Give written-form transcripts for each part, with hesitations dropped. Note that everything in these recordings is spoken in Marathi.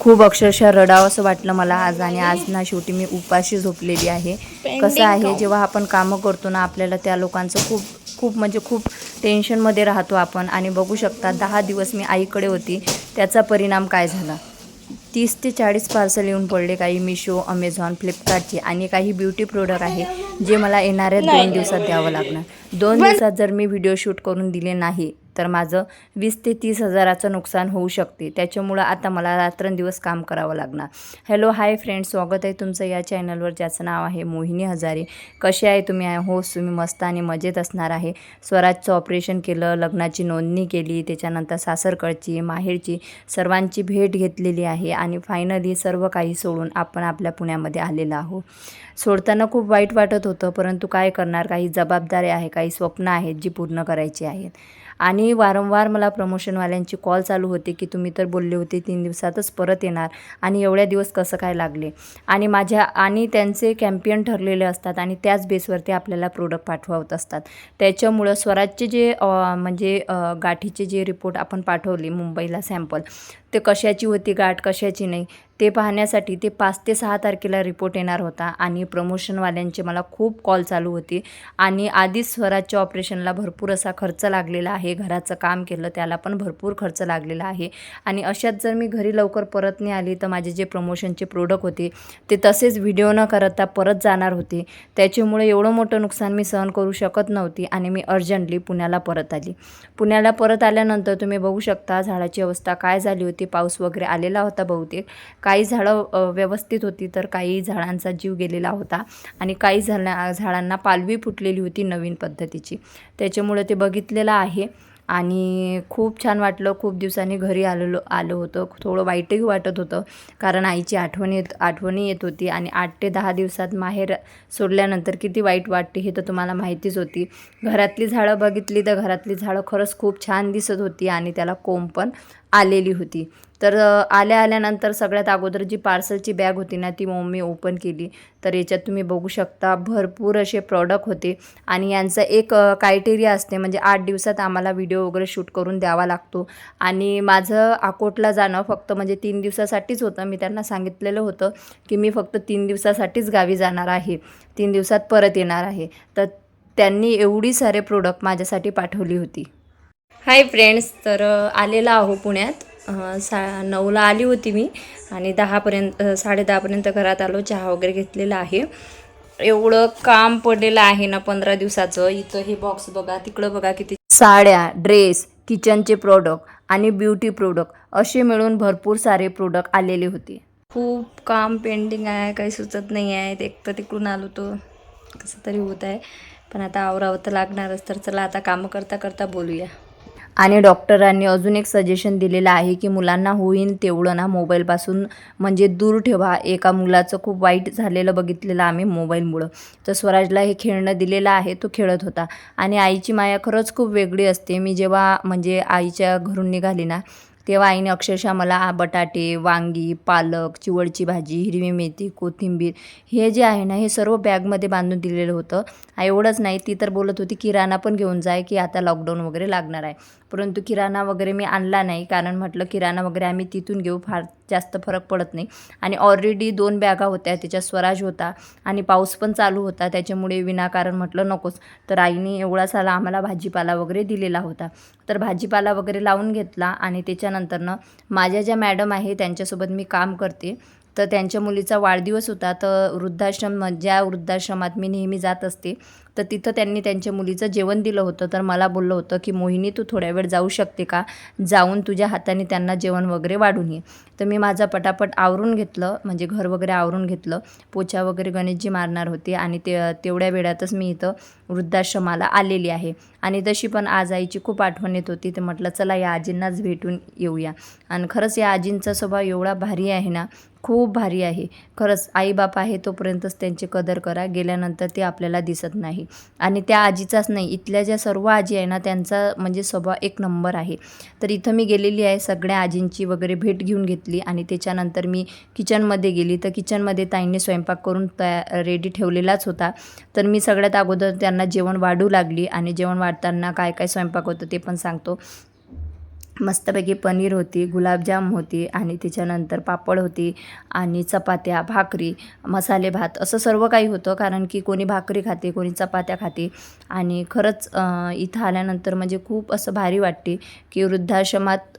खूप अक्षरशः रडावं असं वाटलं मला आज. आणि आज ना शेवटी मी उपाशी झोपलेली आहे. कसं आहे, जेव्हा आपण कामं करतो ना, आपल्याला त्या लोकांचं खूप खूप म्हणजे खूप टेन्शनमध्ये राहतो आपण. आणि बघू शकता 10 दिवस मी आईकडे होती, त्याचा परिणाम काय झाला. 30 ते 40 पार्सल येऊन पडले, काही मिशो, अमेझॉन, फ्लिपकार्टचे, आणि काही ब्युटी प्रोडक्ट आहे जे मला येणाऱ्या 2 दिवसात द्यावं लागणार. 2 दिवसात जर मी व्हिडिओ शूट करून दिले नाही तर माझं 20 ते 30 हजाराचं नुकसान होऊ शकते. त्याच्यामुळं आता मला रात्रंदिवस काम करावं लागणार. हॅलो हाय फ्रेंड्स, स्वागत आहे तुमचं या चॅनलवर, ज्याचं नाव आहे मोहिनी हजारे. कसे आहे तुम्ही? आय होप तुम्ही मस्त आणि मजेत असणार आहे. स्वराजचं ऑपरेशन केलं, लग्नाची नोंदणी केली, त्याच्यानंतर सासरकडची, माहेरची सर्वांची भेट घेतलेली आहे आणि फायनली सर्व काही सोडून आपण आपल्या पुण्यामध्ये आलेलो आहोत. सोडताना खूप वाईट वाटत होतं, परंतु काय करणार, काही जबाबदाऱ्या आहे, काही स्वप्न आहेत जी पूर्ण करायची आहेत. आणि वारंवार मला प्रमोशनवाल्यांची कॉल चालू होते की तुम्ही तर बोलले होते 3 दिवसातच परत येणार, आणि एवढ्या दिवस कसं काय लागले. आणि त्यांचे कॅम्पियन ठरलेले असतात आणि त्याच बेसवरती आपल्याला प्रोडक्ट पाठवत असतात. त्याच्यामुळं स्वराजचे जे गाठीचे जे रिपोर्ट आपण पाठवले मुंबईला सॅम्पल, ते कशाची होती गाठ, कशाची नाही, ते पाहण्यासाठी ते 5 ते 6 तारखेला रिपोर्ट येणार होता. आणि प्रमोशनवाल्यांचे मला खूप कॉल चालू होते. आणि आधीच स्वराजच्या ऑपरेशनला भरपूर असा खर्च लागलेला आहे. घराचं काम केलं त्याला पण भरपूर खर्च लागलेला आहे. आणि अशात जर मी घरी लवकर परत नाही आली तर माझे जे प्रमोशनचे प्रोडक्ट होते ते तसेच व्हिडिओ न करता परत जाणार होते. त्याच्यामुळे एवढं मोठं नुकसान मी सहन करू शकत नव्हती आणि मी अर्जंटली पुण्याला परत आली. पुण्याला परत आल्यानंतर तुम्ही बघू शकता झाडाची अवस्था काय झाली होती. पाऊस वगैरे आलेला होता बहुतेक. काही झाडं व्यवस्थित होती तर काही झाडांचा जीव गेलेला होता. आणि काही झाडांना पालवी फुटलेली होती नवीन पद्धतीची. त्याच्यामुळे ते बघितलेलं आहे. आणि खूप छान वाटलं. खूप दिवसांनी घरी आलो होतं. थोडं वाईटही वाटत होतं, कारण आईची आठवणी येत होती. आणि 8 ते 10 दिवसात माहेर सोडल्यानंतर किती वाईट वाटते हे तर तुम्हाला माहितीच होती. घरातली झाडं बघितली तर घरातली झाडं खरंच खूप छान दिसत होती आणि त्याला कोंब पण आलेली होती. तर आल्यानंतर सगळ्यात अगोदर जी पार्सलची बॅग होती ना, ती मम्मी ओपन केली. तर याच्यात तुम्ही बघू शकता भरपूर असे प्रॉडक्ट होते. आणि यांचा एक क्रायटेरिया असते, म्हणजे 8 दिवसात आम्हाला व्हिडिओ वगैरे शूट करून द्यावा लागतो. आणि माझं अकोटला जाणं फक्त म्हणजे 3 दिवसासाठीच होतं. मी त्यांना सांगितलेलं होतं की मी फक्त 3 दिवसासाठीच गावी जाणार आहे, 3 दिवसात परत येणार आहे. तर त्यांनी एवढी सारे प्रोडक्ट माझ्यासाठी पाठवली होती. हाय फ्रेंड्स, तर आलेला आहो पुण्यात. 9ला आली होती मी आणि 10:30पर्यंत घरात आलो. चहा वगैरे घेतलेला आहे. एवढं काम पडलेलं आहे ना 15 दिवसाचं. इथं हे बॉक्स बघा, तिकडं बघा, किती साड्या, ड्रेस, किचनचे प्रोडक्ट आणि ब्युटी प्रोडक्ट असे मिळून भरपूर सारे प्रोडक्ट आलेले होते. खूप काम पेंडिंग आहे, काही सुचत नाही आहे. एक तर तिकडून आलो तो कसं तरी होत आहे, पण आता आवरावं तर लागणारच. तर चला आता कामं करता करता बोलूया. आणि डॉक्टरांनी अजून एक सजेशन दिलेलं आहे की मुलांना होईल तेवढं ना मोबाईलपासून म्हणजे दूर ठेवा. एका मुलाचं खूप वाईट झालेलं बघितलेलं आम्ही मोबाईलमुळं. तर स्वराजला हे खेळणं दिलेलं आहे, तो खेळत होता. आणि आईची माया खरंच खूप वेगळी असते. मी जेव्हा म्हणजे आईच्या घरून निघाली ना, तेव्हा आईने अक्षरशः मला बटाटे, वांगी, पालक, चिवळची भाजी, हिरवी मेथी, कोथिंबीर हे जे आहे ना, हे सर्व बॅगमध्ये बांधून दिलेलं होतं. एवढंच नाही, ती तर बोलत होती किराणा पण घेऊन जाय की आता लॉकडाऊन वगैरे लागणार आहे. परंतु किराणा वगैरे मी आणला नाही, कारण म्हटलं किराणा वगैरे आम्ही तिथून घेऊ, फार जास्त फरक पडत नाही. आणि ऑलरेडी 2 बॅगा होत्या, त्याच्यात स्वराज होता आणि पाऊस पण चालू होता, त्याच्यामुळे विनाकारण म्हटलं नकोच. तर आईने एवढा साला आम्हाला भाजीपाला वगैरे दिलेला होता. तर भाजीपाला वगैरे लावून घेतला. आणि त्याच्यानंतरनं माझ्या ज्या मॅडम आहे त्यांच्यासोबत मी काम करते, तर त्यांच्या मुलीचा वाढदिवस होता. तर ज्या वृद्धाश्रमात मी नेहमी जात असते, तर तिथं त्यांनी त्यांच्या मुलीचं जेवण दिलं होतं. तर मला बोललं होतं की मोहिनी, तू थोड्या वेळ जाऊ शकते का, जाऊन तुझ्या हाताने त्यांना जेवण वगैरे वाढून ये. तर मी माझं पटापट आवरून घेतलं, म्हणजे घर वगैरे आवरून घेतलं. पोछा वगैरे गणेशजी मारणार होते आणि तेवढ्या वेळातच मी इथं वृद्धाश्रमाला आलेली आहे. आणि तशी पण आज आईची खूप आठवण येत होती. तर म्हटलं चला या आजींनाच भेटून येऊया. आणि खरंच या आजींचा स्वभाव एवढा भारी आहे ना, खूप भारी आहे. खरंच आईबाप आहे तोपर्यंतच त्यांची कदर करा, गेल्यानंतर ते आपल्याला दिसत नाही. आणि त्या आजीचाच नाही, इथल्या ज्या सर्व आजी आहे ना, त्यांचा म्हणजे स्वभाव एक नंबर आहे. तर इथं मी गेलेली आहे, सगळ्या आजींची वगैरे भेट घेऊन घेतली. आणि त्याच्यानंतर मी किचनमध्ये गेली. तर किचनमध्ये ताईंनी स्वयंपाक करून रेडी ठेवलेलाच होता. तर मी सगळ्यात अगोदर त्यांना जेवण वाढू लागली. आणि जेवण वाढताना काय काय स्वयंपाक होतं ते पण सांगतो. मस्तपैकी पनीर होती, गुलाबजाम होती आणि त्याच्यानंतर पापड होती आणि चपात्या, भाकरी, मसाले भात असं सर्व काही होतं. कारण की कोणी भाकरी खाते, कोणी चपात्या खाते. आणि खरंच इथं आल्यानंतर म्हणजे खूप असं भारी वाटते की वृद्धाश्रमात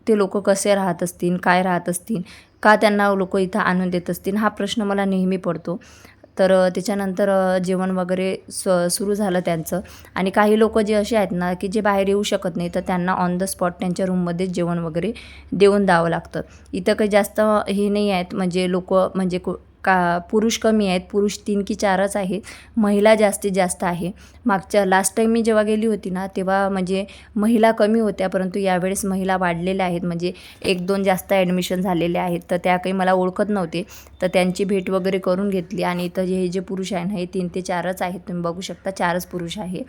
ते लोक कसे राहत असतील, काय राहत असतील, का त्यांना लोक इथं आणून देत असतील, हा प्रश्न मला नेहमी पडतो. तर त्याच्यानंतर जेवण वगैरे सुरू झालं त्यांचं. आणि काही लोक जे असे आहेत ना की जे बाहेर येऊ शकत नाही, तर त्यांना ऑन द स्पॉट त्यांच्या रूममध्येच जेवण वगैरे देऊन द्यावं लागतं. इथं काही जास्त हे नाही आहेत, म्हणजे लोक म्हणजे पुरुष कमी आहेत, पुरुष 3 की 4च आहेत, महिला जास्तीत जास्त आहे. मागच्या लास्ट टाईम मी जेव्हा गेली होती ना तेव्हा म्हणजे महिला कमी होत्या, परंतु यावेळेस महिला वाढलेल्या आहेत. म्हणजे 1-2 जास्त ॲडमिशन झालेले आहेत, तर त्या काही मला ओळखत नव्हते, तर त्यांची भेट वगैरे करून घेतली. आणि इथं हे जे पुरुष आहे ना हे 3 ते 4च आहेत, तुम्ही बघू शकता 4च पुरुष आहे.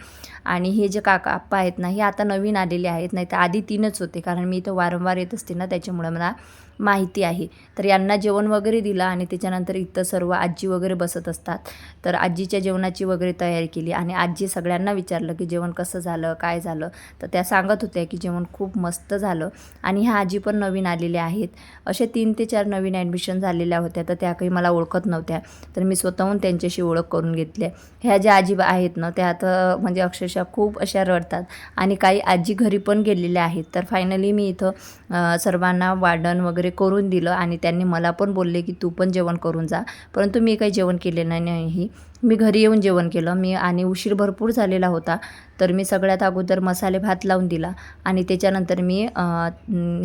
आणि हे जे काका आप्पा आहेत ना हे आता नवीन आलेले आहेत, नाही तर आधी 3च होते, कारण मी इथं वारंवार येत असते ना त्याच्यामुळे मला माहिती आहे. तर यांना जेवण वगैरे दिलं आणि त्याच्यानंतर इथं सर्व आजी वगैरे बसत असतात, तर आजीच्या जेवणाची वगैरे तयारी केली. आणि आजी सगळ्यांना विचारलं की जेवण कसं झालं, काय झालं, तर त्या सांगत होत्या की जेवण खूप मस्त झालं. आणि ह्या आजी पण नवीन आलेल्या आहेत, असे 3 ते 4 नवीन ॲडमिशन झालेल्या होत्या, तर त्या काही मला ओळखत नव्हत्या, तर मी स्वतःहून त्यांच्याशी ओळख करून घेतली. ह्या ज्या आजी आहेत ना त्या आता म्हणजे अक्षरशः खूप अशा रडतात. आणि काही आजी घरी पण गेलेल्या आहेत. तर फायनली मी इथं सर्वांना वाढण वगैरे करून दिलं आणि त्यांनी मला पण बोलले की तू पण जेवण करून जा, परंतु मी काही जेवण केलेलं नाही, मी घरी येऊन जेवण केलं मी. आणि उशीर भरपूर झालेला होता, तर मी सगळ्यात अगोदर मसाले भात लावून दिला आणि त्याच्यानंतर मी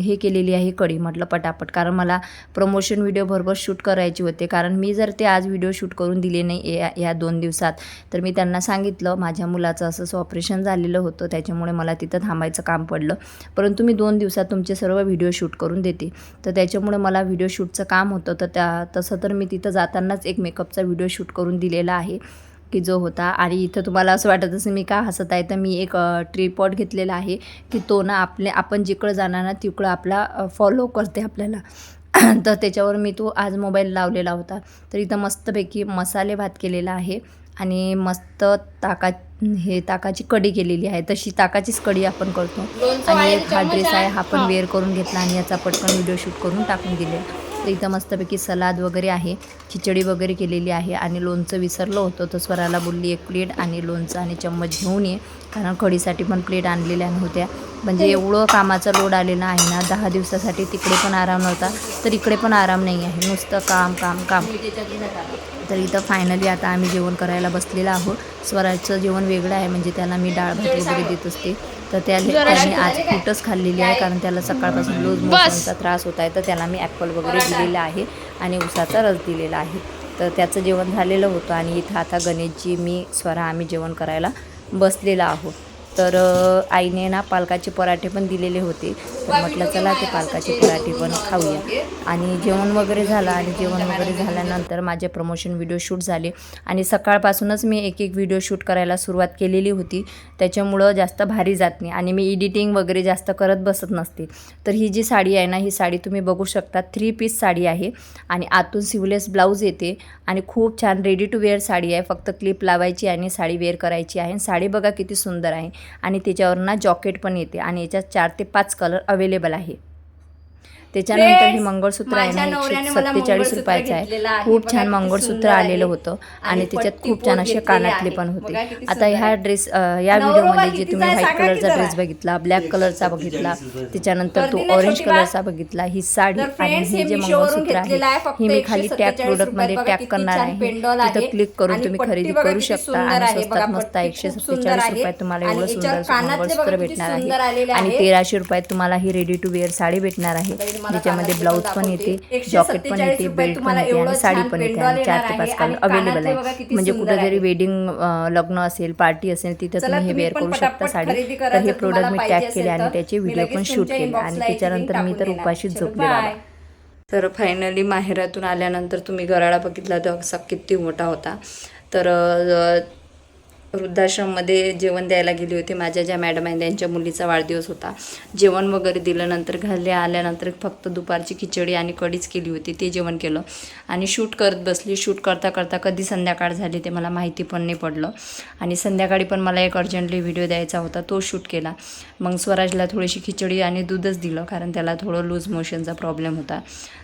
हे केलेली आहे कढी. म्हटलं पटापट, कारण मला प्रमोशन व्हिडिओ बरोबर शूट करायचे होते. कारण मी जर ते आज व्हिडिओ शूट करून दिले नाही या 2 दिवसात, तर मी त्यांना सांगितलं माझ्या मुलाचं असं ऑपरेशन झालेलं होतं, त्याच्यामुळे मला तिथं थांबायचं काम पडलं, परंतु मी 2 दिवसात तुमचे सर्व व्हिडिओ शूट करून देते. तर त्याच्यामुळे मला व्हिडिओ शूटचं काम होतं, तर तसं तर मी तिथं जातानाच एक मेकअपचा व्हिडिओ शूट करून दिलेला आहे की जो होता. आणि इथं तुम्हाला असं वाटत असेल मी का हसत आहे, तर मी एक ट्रिपॉड घेतलेला आहे की तो ना आपण जिकडं जाणार ना तिकडं आपला फॉलो करते आपल्याला. तर त्याच्यावर मी तो आज मोबाईल लावलेला होता. तर इथं मस्तपैकी मसाले भात केलेला आहे आणि मस्त ताकाची कढी केलेली आहे, तशी ताकाचीच कढी आपण करतो. आणि एक हा ड्रेस आहे, हा पण वेअर करून घेतला आणि याचा पटकन व्हिडिओ शूट करून टाकून दिले. तर इथं मस्तपैकी सलाद वगैरे आहे, खिचडी वगैरे केलेली आहे. आणि लोणचं विसरलं होतं, तर स्वराला बोलली 1 प्लेट आणि लोणचं आणि चम्मच घेऊन ये, कारण कढीसाठी पण प्लेट आणलेल्या होत्या. म्हणजे एवढं कामाचा लोड आलेला आहे ना, 10 दिवसासाठी तिकडे पण आराम नव्हता, तर इकडे पण आराम नाही आहे, नुसतं काम काम काम. तर इथं फायनली आता आम्ही जेवण करायला बसलेलं आहोत. स्वराचं जेवण वेगळं आहे, म्हणजे त्याला मी डाळ भात वगैरे देत असते, तर त्याने आज फ्रूटच खाल्लेली आहे, कारण त्याला सकाळपासून लूज मोशनचा त्रास होत आहे. तर त्याला मी ॲपल वगैरे दिलेला आहे आणि उसाचा रस दिलेला आहे. तर त्याचं जेवण झालेलं होतं. आणि इथं आता गणेशजी, मी, स्वरा आम्ही जेवण करायला बसलेला आहोत. तर आईने ना पालकाचे पराठे पण दिलेले होते, तर म्हटलं चला ते पालकाचे पराठे पण खाऊया. आणि जेवण वगैरे झालं आणि जेवण वगैरे झाल्यानंतर माझे प्रमोशन व्हिडिओ शूट झाले. आणि सकाळपासूनच मी एक व्हिडिओ शूट करायला सुरुवात केलेली होती, त्याच्यामुळं जास्त भारी जात नाही आणि मी एडिटिंग वगैरे जास्त करत बसत नसते. तर ही जी साडी आहे ना, ही साडी तुम्ही बघू शकता 3 पीस साडी आहे आणि आतून सिवलेस ब्लाऊज येते आणि खूप छान रेडी टू वेअर साडी आहे. फक्त क्लिप लावायची आणि साडी वेअर करायची आहे. साडी बघा किती सुंदर आहे आणि त्याच्यावर ना जॉकेट पण येते आणि याच्यात 4 ते 5 कलर अवेलेबल आहे. त्याच्यानंतर हे मंगळसूत्र आहे ना 147 रुपयाचं आहे. खूप छान मंगळसूत्र आलेलं होतं आणि त्याच्यात खूप छान असे कानातले पण होते. आता ह्या या व्हिडिओमध्ये जे तुम्ही व्हाईट कलरचा ड्रेस बघितला, ब्लॅक कलरचा बघितला, त्याच्यानंतर तो ऑरेंज कलरचा बघितला, ही साडी आणि हे जे मंगळसूत्र आहे हे मी खाली टॅग प्रोडक्टमध्ये टॅग करणार आहे. तिथं क्लिक करून तुम्ही खरेदी करू शकता आणि स्वस्तात मस्त 147 रुपयात तुम्हाला एवढं सुंदर मंगळसूत्र भेटणार आहे. आणि 1300 रुपयात तुम्हाला ही रेडी टू वेअर साडी भेटणार आहे, ज्याच्यामध्ये ब्लाऊज पण येते, जॉकेट पण येते, बेल्ट पण येते आणि साडी पण येते आणि 4 ते 5 कलर अवेलेबल आहे. म्हणजे कुठं जरी वेडिंग लग्न असेल, पार्टी असेल, तिथं तुम्ही हे वेअर करू शकता साडी. तर हे प्रोडक्ट मी टॅग केले आणि त्याचे व्हिडिओ पण शूट केले आणि त्याच्यानंतर मी तर उपाशीच झोपले बाबा. तर फायनली माहेरातून आल्यानंतर तुम्ही गराळा बघितला तर असा किती मोठा होता. तर वृद्धाश्रममध्ये जेवण द्यायला गेली होती. माझ्या ज्या मॅडम आहेत त्यांच्या मुलीचा वाढदिवस होता. जेवण वगैरे दिलं. नंतर घरी आल्यानंतर फक्त दुपारची खिचडी आणि कढीच केली होती, ते जेवण केलं आणि शूट करत बसली. शूट करता करता कधी संध्याकाळ झाली ते मला माहिती पण नाही पडलं. आणि संध्याकाळी पण मला एक अर्जंटली व्हिडिओ द्यायचा होता, तो शूट केला. मग स्वराजला थोडीशी खिचडी आणि दूधच दिलं, कारण त्याला थोडं लूज मोशनचा प्रॉब्लेम होता.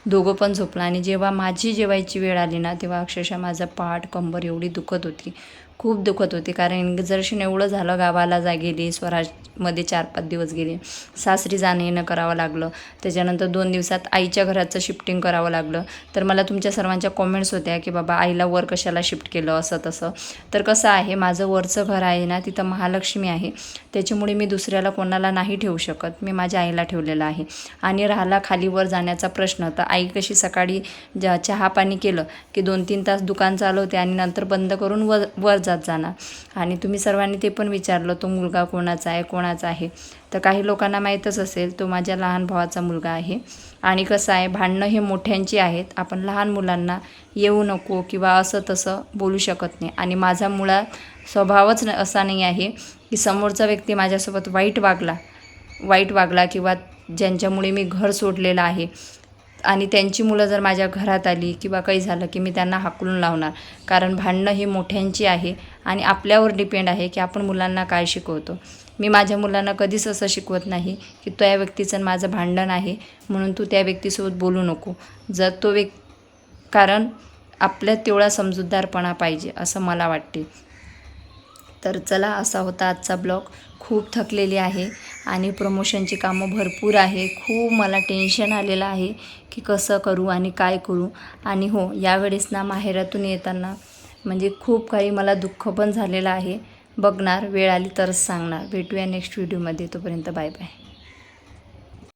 दोघं पण झोपला. आणि जेव्हा माझी जेवायची वेळ आली ना, तेव्हा अक्षरशः माझा पाठ कंबर एवढी दुखत होती, खूप दुखत होती. कारण जरशी एवढं झालं, गावाला गेली, स्वराजमध्ये 4-5 दिवस गेले, सासरी जाणं येणं करावं लागलं. त्याच्यानंतर 2 दिवसात आईच्या घराचं शिफ्टिंग करावं लागलं. तर मला तुमच्या सर्वांच्या कॉमेंट्स होत्या की बाबा आईला वर कशाला शिफ्ट केलं असं तसं. तर कसं आहे, माझं वरचं घर आहे ना, तिथं महालक्ष्मी आहे, त्याच्यामुळे मी दुसऱ्याला कोणाला नाही ठेवू शकत. मी माझ्या आईला ठेवलेलं आहे. आणि राहिला खालीवर जाण्याचा प्रश्न, तर आई कशी सकाळी चहा पाणी केलं की 2-3 तास दुकान चालवते आणि नंतर बंद करून वर जात जाणार. आणि तुम्ही सर्वांनी ते पण विचारलं, तो मुलगा कोणाचा आहे. तर काही लोकांना माहीतच असेल, तो माझ्या लहान भावाचा मुलगा आहे. आणि कसं आहे, भांडणं हे मोठ्यांची आहेत. आपण लहान मुलांना येऊ नको किंवा असं तसं बोलू शकत नाही. आणि माझा मुळात स्वभावच असा नाही आहे की समोरचा व्यक्ती माझ्यासोबत वाईट वागला किंवा ज्यांच्यामुळे मी घर सोडलेलं आहे आणि त्यांची मुलं जर माझ्या घरात आली किंवा काही झालं की मी त्यांना हाकलून लावणार. कारण भांडणं ही मोठ्यांची आहे आणि आपल्यावर डिपेंड आहे की आपण मुलांना काय शिकवतो. मी माझ्या मुलांना कधीच असं शिकवत नाही की त्या व्यक्तीचं माझं भांडण आहे म्हणून तू त्या व्यक्तीसोबत बोलू नको. जर कारण आपल्यात तेवढा समजूतदारपणा पाहिजे असं मला वाटते. तर चला, असा होता आजचा ब्लॉग. खूप थकलेली आहे आणि प्रमोशनची कामं भरपूर आहे. खूप मला टेन्शन आलेलं आहे की कसं करू आणि काय करू. आणि हो, यावेळेस ना माहेरातून येताना म्हणजे खूप काही मला दुःख पण झालेलं आहे. बघणार, वेळ आली तरच सांगणार. भेटूया नेक्स्ट व्हिडिओमध्ये. तोपर्यंत बाय बाय.